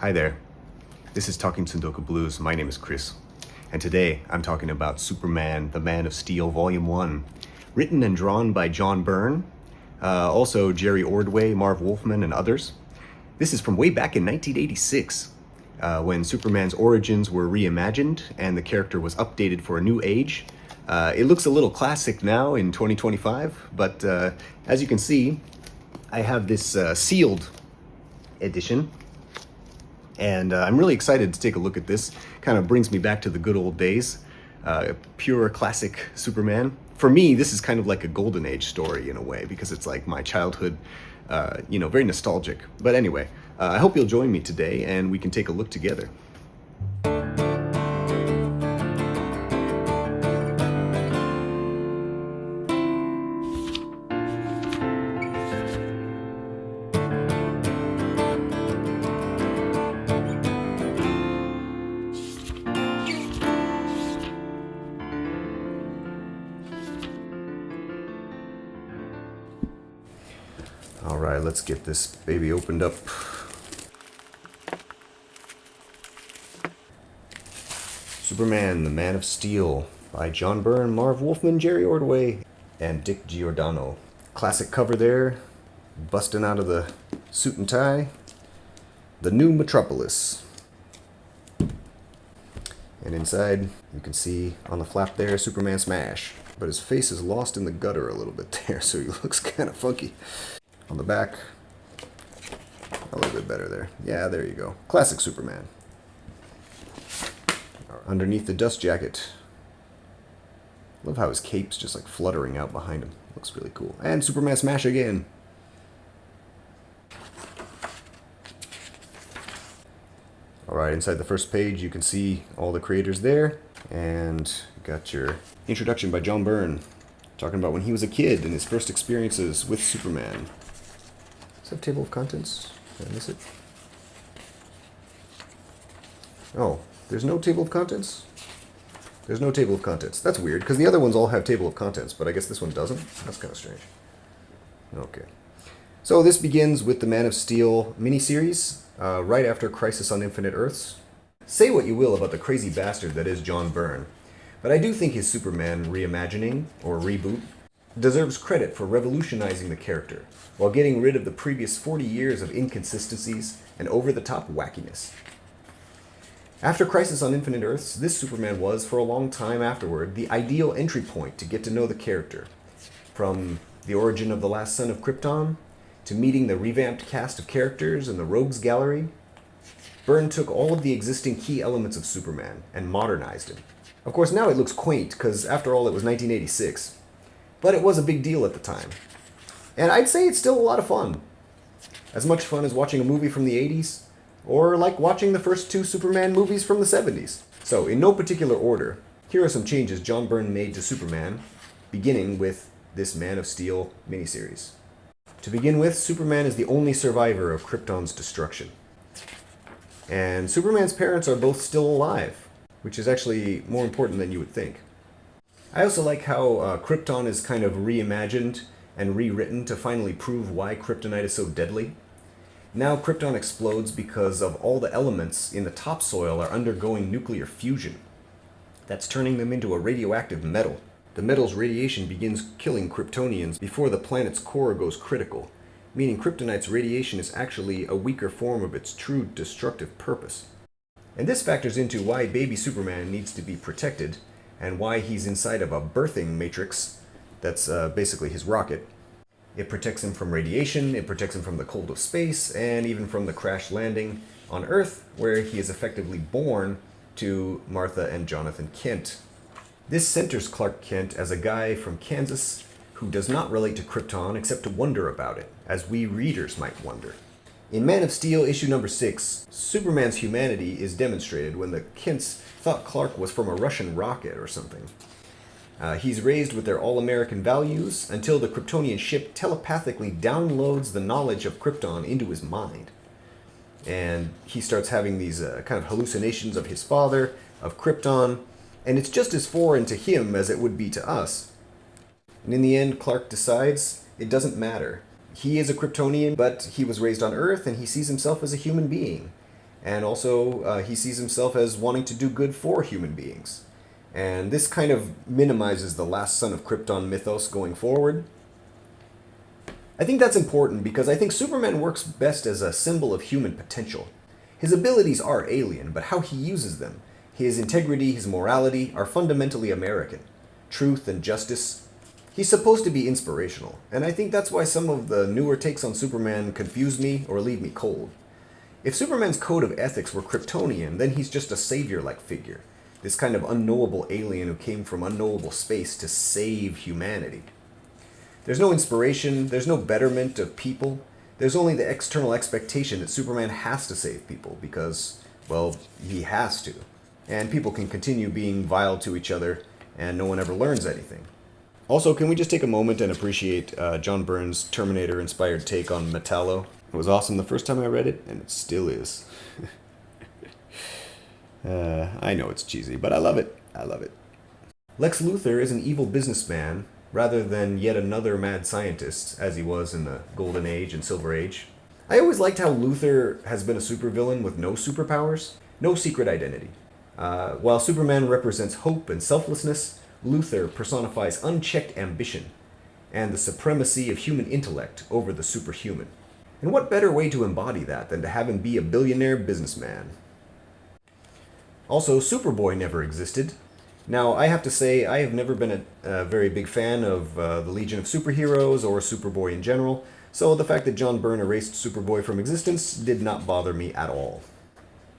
Hi there, this is Talking Tsundoku Blues. My name is Chris, and today I'm talking about Superman, the Man of Steel, Volume 1, written and drawn by John Byrne, also Jerry Ordway, Marv Wolfman, and others. This is from way back in 1986, when Superman's origins were reimagined and the character was updated for a new age. It looks a little classic now in 2025, but as you can see, I have this sealed edition. And I'm really excited to take a look at this. Kind of brings me back to the good old days. Pure classic Superman. For me, this is kind of like a golden age story in a way, because it's like my childhood, very nostalgic. But anyway, I hope you'll join me today and we can take a look together. All right, let's get this baby opened up. Superman, the Man of Steel by John Byrne, Marv Wolfman, Jerry Ordway, and Dick Giordano. Classic cover there, busting out of the suit and tie. The new Metropolis. And inside, you can see on the flap there, Superman smash. But his face is lost in the gutter a little bit there, so he looks kind of funky. On the back, a little bit better there. Yeah, there you go. Classic Superman. Underneath the dust jacket. Love how his cape's just like fluttering out behind him. Looks really cool. And Superman smash again. Alright, inside the first page you can see all the creators there. And you got your introduction by John Byrne, talking about when he was a kid and his first experiences with Superman. Does it have a table of contents? Did I miss it? Oh, there's no table of contents? There's no table of contents. That's weird, because the other ones all have table of contents, but I guess this one doesn't? That's kind of strange. Okay. So this begins with the Man of Steel miniseries, right after Crisis on Infinite Earths. Say what you will about the crazy bastard that is John Byrne, but I do think his Superman reimagining, or reboot, deserves credit for revolutionizing the character, while getting rid of the previous 40 years of inconsistencies and over-the-top wackiness. After Crisis on Infinite Earths, this Superman was, for a long time afterward, the ideal entry point to get to know the character. From the origin of the last son of Krypton, to meeting the revamped cast of characters in the Rogues Gallery, Byrne took all of the existing key elements of Superman and modernized him. Of course, now it looks quaint, because after all, it was 1986. But it was a big deal at the time. And I'd say it's still a lot of fun. As much fun as watching a movie from the 80s, or like watching the first two Superman movies from the 70s. So, in no particular order, here are some changes John Byrne made to Superman, beginning with this Man of Steel miniseries. To begin with, Superman is the only survivor of Krypton's destruction. And Superman's parents are both still alive, which is actually more important than you would think. I also like how Krypton is kind of reimagined and rewritten to finally prove why kryptonite is so deadly. Now Krypton explodes because of all the elements in the topsoil are undergoing nuclear fusion. That's turning them into a radioactive metal. The metal's radiation begins killing Kryptonians before the planet's core goes critical, meaning kryptonite's radiation is actually a weaker form of its true destructive purpose. And this factors into why baby Superman needs to be protected, and why he's inside of a birthing matrix that's basically his rocket. It protects him from radiation, it protects him from the cold of space, and even from the crash landing on Earth, where he is effectively born to Martha and Jonathan Kent. This centers Clark Kent as a guy from Kansas who does not relate to Krypton except to wonder about it, as we readers might wonder. In Man of Steel issue number 6, Superman's humanity is demonstrated when the Kents thought Clark was from a Russian rocket or something. He's raised with their all-American values until the Kryptonian ship telepathically downloads the knowledge of Krypton into his mind. And he starts having these kind of hallucinations of his father, of Krypton, and it's just as foreign to him as it would be to us. And in the end, Clark decides it doesn't matter. He is a Kryptonian, but he was raised on Earth, and he sees himself as a human being. And also, he sees himself as wanting to do good for human beings. And this kind of minimizes the last son of Krypton mythos going forward. I think that's important because I think Superman works best as a symbol of human potential. His abilities are alien, but how he uses them, his integrity, his morality, are fundamentally American. Truth and justice. He's supposed to be inspirational, and I think that's why some of the newer takes on Superman confuse me or leave me cold. If Superman's code of ethics were Kryptonian, then he's just a savior-like figure. This kind of unknowable alien who came from unknowable space to save humanity. There's no inspiration, there's no betterment of people. There's only the external expectation that Superman has to save people because, well, he has to. And people can continue being vile to each other and no one ever learns anything. Also, can we just take a moment and appreciate John Byrne's Terminator-inspired take on Metallo? It was awesome the first time I read it, and it still is. I know it's cheesy, but I love it. I love it. Lex Luthor is an evil businessman rather than yet another mad scientist, as he was in the Golden Age and Silver Age. I always liked how Luthor has been a supervillain with no superpowers, no secret identity. While Superman represents hope and selflessness, Luthor personifies unchecked ambition and the supremacy of human intellect over the superhuman. And what better way to embody that than to have him be a billionaire businessman? Also, Superboy never existed. Now, I have to say, I have never been a very big fan of the Legion of Superheroes or Superboy in general, so the fact that John Byrne erased Superboy from existence did not bother me at all.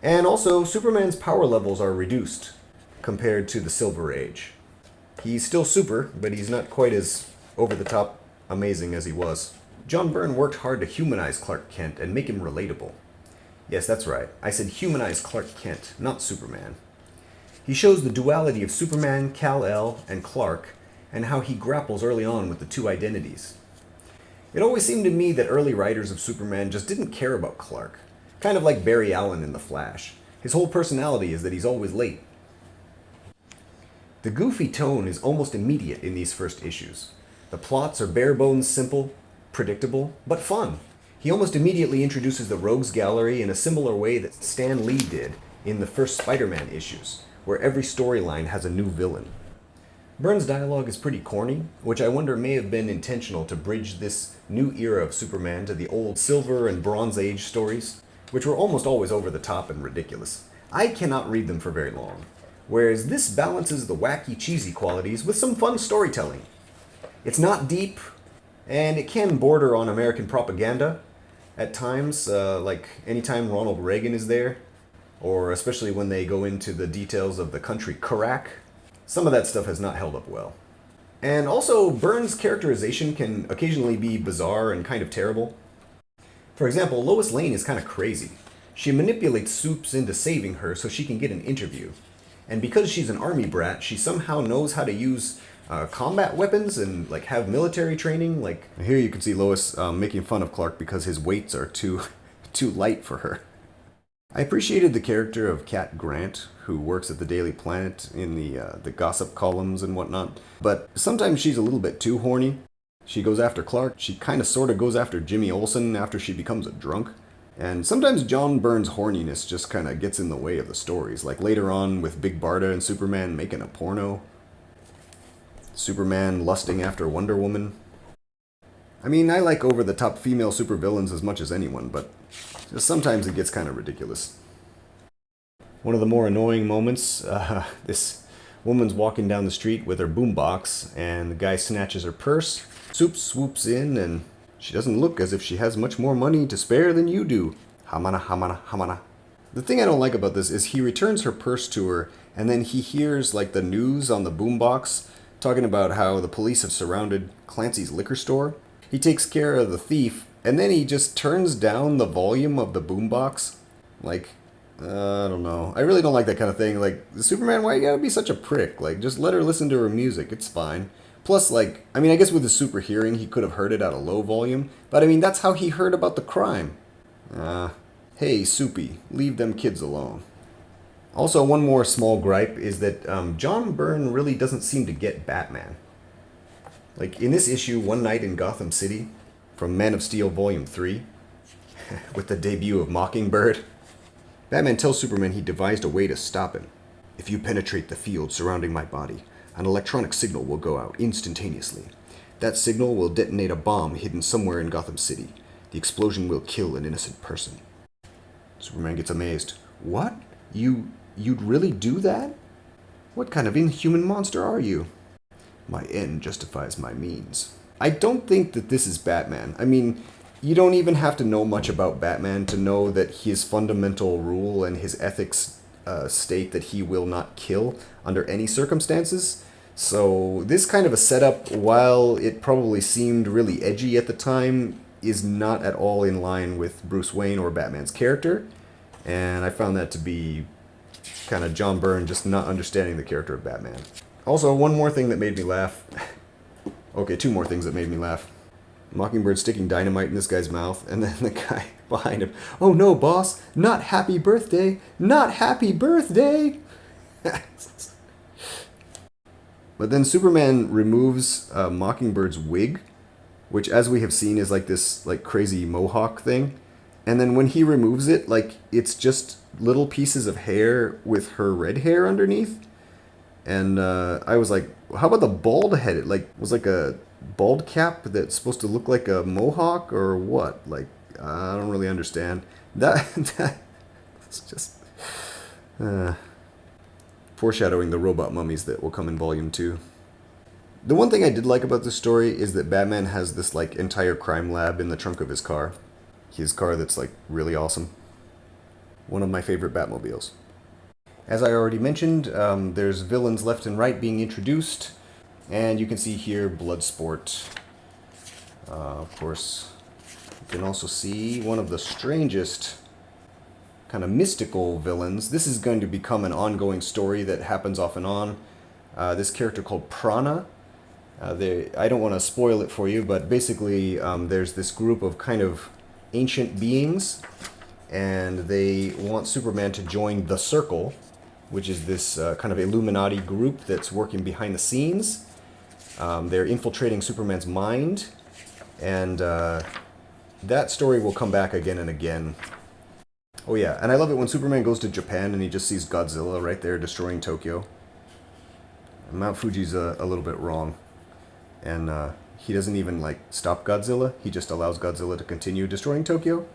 And also, Superman's power levels are reduced compared to the Silver Age. He's still super, but he's not quite as over-the-top amazing as he was. John Byrne worked hard to humanize Clark Kent and make him relatable. Yes, that's right. I said humanize Clark Kent, not Superman. He shows the duality of Superman, Kal-El, and Clark, and how he grapples early on with the two identities. It always seemed to me that early writers of Superman just didn't care about Clark. Kind of like Barry Allen in The Flash. His whole personality is that he's always late. The goofy tone is almost immediate in these first issues. The plots are bare-bones simple, predictable, but fun. He almost immediately introduces the Rogues Gallery in a similar way that Stan Lee did in the first Spider-Man issues, where every storyline has a new villain. Byrne's dialogue is pretty corny, which I wonder may have been intentional to bridge this new era of Superman to the old Silver and Bronze Age stories, which were almost always over the top and ridiculous. I cannot read them for very long, whereas this balances the wacky, cheesy qualities with some fun storytelling. It's not deep, and it can border on American propaganda at times, like anytime Ronald Reagan is there, or especially when they go into the details of the country Iraq. Some of that stuff has not held up well. And also, Byrne's characterization can occasionally be bizarre and kind of terrible. For example, Lois Lane is kind of crazy. She manipulates Supes into saving her so she can get an interview. And because she's an army brat, she somehow knows how to use combat weapons and like have military training. Like here you can see Lois making fun of Clark because his weights are too light for her. I appreciated the character of Cat Grant, who works at the Daily Planet in the gossip columns and whatnot. But sometimes she's a little bit too horny. She goes after Clark. She kind of sort of goes after Jimmy Olsen after she becomes a drunk. And sometimes John Byrne's horniness just kind of gets in the way of the stories. Like later on with Big Barda and Superman making a porno. Superman lusting after Wonder Woman. I mean, I like over-the-top female supervillains as much as anyone, but just sometimes it gets kind of ridiculous. One of the more annoying moments, this woman's walking down the street with her boombox, and the guy snatches her purse. Supes swoops in, and she doesn't look as if she has much more money to spare than you do. Hamana, hamana, hamana. The thing I don't like about this is he returns her purse to her, and then he hears like the news on the boombox talking about how the police have surrounded Clancy's liquor store. He takes care of the thief, and then he just turns down the volume of the boombox. Like, I don't know. I really don't like that kind of thing. Like, Superman, why you gotta be such a prick? Like, just let her listen to her music. It's fine. Plus, like, I mean, I guess with his super hearing, he could have heard it at a low volume. But, I mean, that's how he heard about the crime. Hey, Soupy, leave them kids alone. Also, one more small gripe is that John Byrne really doesn't seem to get Batman. Like, in this issue, One Night in Gotham City, from Man of Steel Volume 3, with the debut of Mockingbird, Batman tells Superman he devised a way to stop him. If you penetrate the field surrounding my body, an electronic signal will go out instantaneously. That signal will detonate a bomb hidden somewhere in Gotham City. The explosion will kill an innocent person. Superman gets amazed. What? You'd really do that? What kind of inhuman monster are you? My end justifies my means. I don't think that this is Batman. I mean, you don't even have to know much about Batman to know that his fundamental rule and his ethics state that he will not kill under any circumstances. So this kind of a setup, while it probably seemed really edgy at the time, is not at all in line with Bruce Wayne or Batman's character. And I found that to be kind of John Byrne just not understanding the character of Batman. Also, one more thing that made me laugh. Okay, two more things that made me laugh. Mockingbird sticking dynamite in this guy's mouth, and then the guy behind him, oh no, boss, not happy birthday, not happy birthday! But then Superman removes Mockingbird's wig, which as we have seen is like this like crazy mohawk thing. And then when he removes it, like it's just little pieces of hair with her red hair underneath. And I was like, how about the bald head? It like was like a bald cap that's supposed to look like a mohawk or what? Like, I don't really understand. That's just foreshadowing the robot mummies that will come in volume 2. The one thing I did like about this story is that Batman has this like entire crime lab in the trunk of his car. His car that's like really awesome. One of my favorite Batmobiles. As I already mentioned, there's villains left and right being introduced. And you can see here Bloodsport. Of course, you can also see one of the strangest kind of mystical villains. This is going to become an ongoing story that happens off and on. This character called Prana. I don't want to spoil it for you, but basically there's this group of kind of ancient beings, and they want Superman to join the Circle, which is this kind of Illuminati group that's working behind the scenes. They're infiltrating Superman's mind, and that story will come back again and again. Oh yeah, and I love it when Superman goes to Japan and he just sees Godzilla right there destroying Tokyo. Mount Fuji's a little bit wrong. And he doesn't even like stop Godzilla, he just allows Godzilla to continue destroying Tokyo.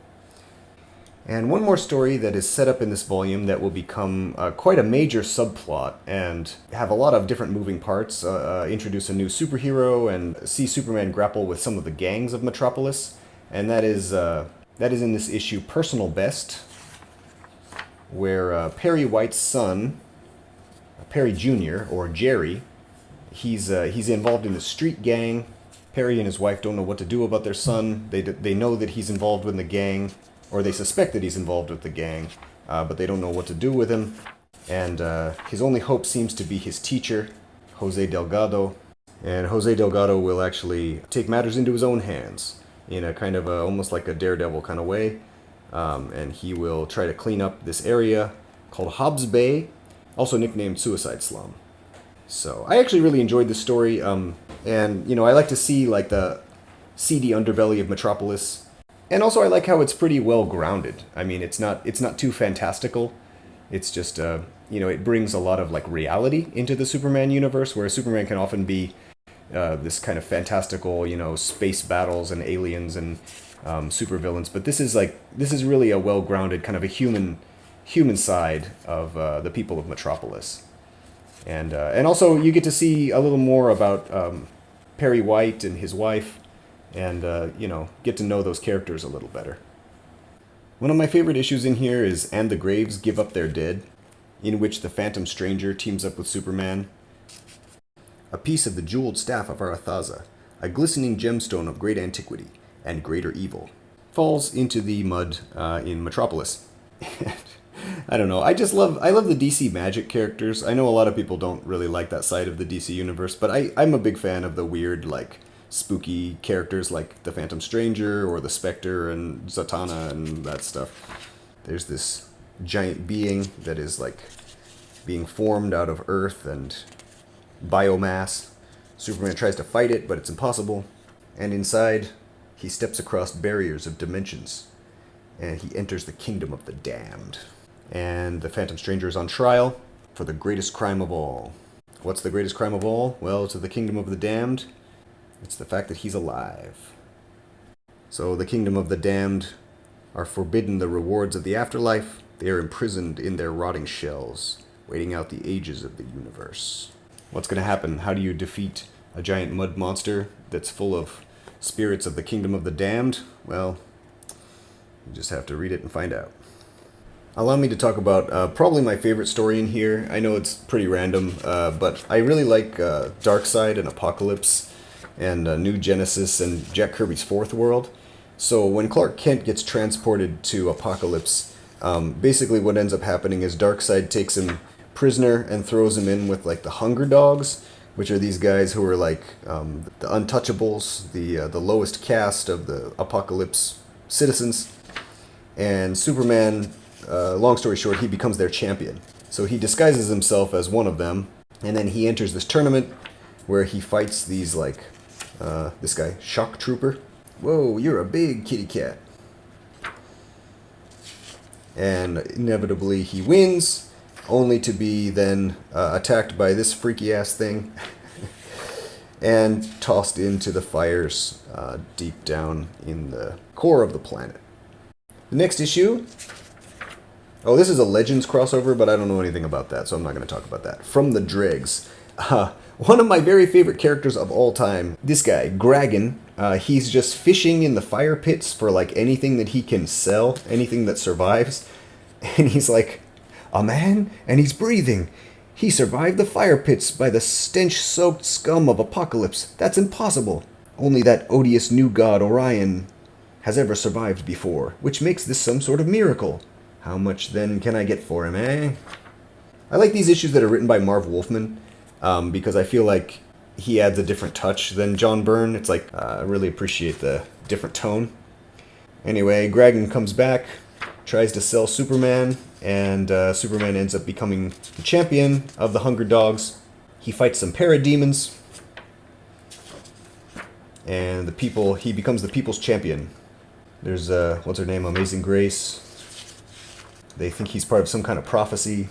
And one more story that is set up in this volume that will become quite a major subplot and have a lot of different moving parts, introduce a new superhero and see Superman grapple with some of the gangs of Metropolis. And that is in this issue Personal Best, where Perry White's son, Perry Jr., or Jerry, he's involved in the street gang. Perry and his wife don't know what to do about their son. They know that he's involved with the gang, or they suspect that he's involved with the gang, but they don't know what to do with him. And his only hope seems to be his teacher, Jose Delgado. And Jose Delgado will actually take matters into his own hands in a kind of almost like a daredevil kind of way. And he will try to clean up this area called Hobbs Bay, also nicknamed Suicide Slum. So I actually really enjoyed this story, and you know, I like to see like the seedy underbelly of Metropolis. And also I like how it's pretty well grounded. I mean, it's not too fantastical. It's just you know, it brings a lot of like reality into the Superman universe, where Superman can often be this kind of fantastical, you know, space battles and aliens and supervillains. But this is really a well-grounded kind of a human side of the people of Metropolis. And also you get to see a little more about Perry White and his wife, and you know, get to know those characters a little better. One of my favorite issues in here is And the Graves Give Up Their Dead, in which the Phantom Stranger teams up with Superman. A piece of the jeweled staff of Arathaza, a glistening gemstone of great antiquity and greater evil, falls into the mud in Metropolis. I don't know, I love the DC Magic characters. I know a lot of people don't really like that side of the DC universe, but I'm a big fan of the weird, like, spooky characters like the Phantom Stranger or the Spectre and Zatanna and that stuff. There's this giant being that is like being formed out of earth and biomass. Superman tries to fight it, but it's impossible. And inside, he steps across barriers of dimensions, and he enters the kingdom of the damned. and the Phantom Stranger is on trial for the greatest crime of all. What's the greatest crime of all? Well, to the Kingdom of the Damned, it's the fact that he's alive. So the Kingdom of the Damned are forbidden the rewards of the afterlife. They are imprisoned in their rotting shells, waiting out the ages of the universe. What's going to happen? How do you defeat a giant mud monster that's full of spirits of the Kingdom of the Damned? Well, you just have to read it and find out. Allow me to talk about probably my favorite story in here. I know it's pretty random, but I really like Darkseid and Apokolips and New Genesis and Jack Kirby's Fourth World. So when Clark Kent gets transported to Apokolips, basically what ends up happening is Darkseid takes him prisoner and throws him in with like the Hunger Dogs, which are these guys who are like the Untouchables, the lowest caste of the Apokolips citizens. And Superman, long story short, he becomes their champion. So he disguises himself as one of them, and then he enters this tournament where he fights these like this guy, Shock Trooper. Whoa, you're a big kitty cat. And inevitably he wins, only to be then attacked by this freaky ass thing and tossed into the fires deep down in the core of the planet. The next issue, oh, this is a Legends crossover, but I don't know anything about that, so I'm not going to talk about that. From the Dregs. One of my very favorite characters of all time, this guy, Graggin. He's just fishing in the fire pits for like anything that he can sell, anything that survives. And he's like, a man, and he's breathing. He survived the fire pits by the stench-soaked scum of Apokolips. That's impossible. Only that odious new god Orion has ever survived before, which makes this some sort of miracle. How much then can I get for him, eh? I like these issues that are written by Marv Wolfman, because I feel like he adds a different touch than John Byrne. It's like, I really appreciate the different tone. Anyway, Graggin comes back, tries to sell Superman, and Superman ends up becoming the champion of the Hunger Dogs. He fights some parademons, and he becomes the people's champion. There's, what's her name, Amazing Grace. They think he's part of some kind of prophecy.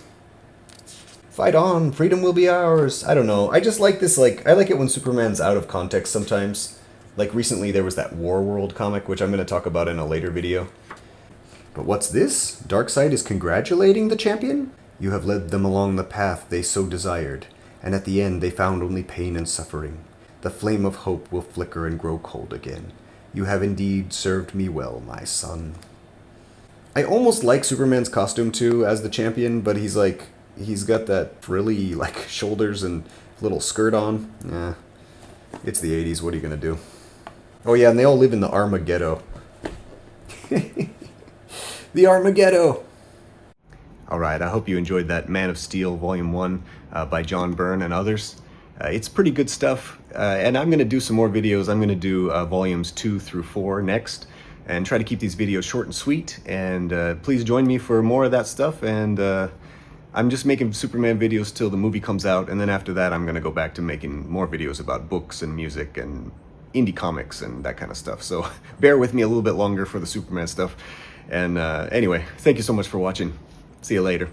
Fight on, freedom will be ours. I don't know. I just like this, I like it when Superman's out of context sometimes. Like recently there was that War World comic, which I'm going to talk about in a later video. But what's this? Darkseid is congratulating the champion? You have led them along the path they so desired, and at the end they found only pain and suffering. The flame of hope will flicker and grow cold again. You have indeed served me well, my son. I almost like Superman's costume too as the champion, but he's got that frilly shoulders and little skirt on. Yeah, it's the 80s, what are you gonna do? Oh yeah, and they all live in the Armaghetto. The Armaghetto! Alright, I hope you enjoyed that Man of Steel Volume 1 by John Byrne and others. It's pretty good stuff, and I'm going to do some more videos. I'm going to do Volumes 2 through 4 next, and try to keep these videos short and sweet, and please join me for more of that stuff, and I'm just making Superman videos till the movie comes out, and then after that I'm going to go back to making more videos about books and music and indie comics and that kind of stuff, so bear with me a little bit longer for the Superman stuff. And anyway, thank you so much for watching. See you later.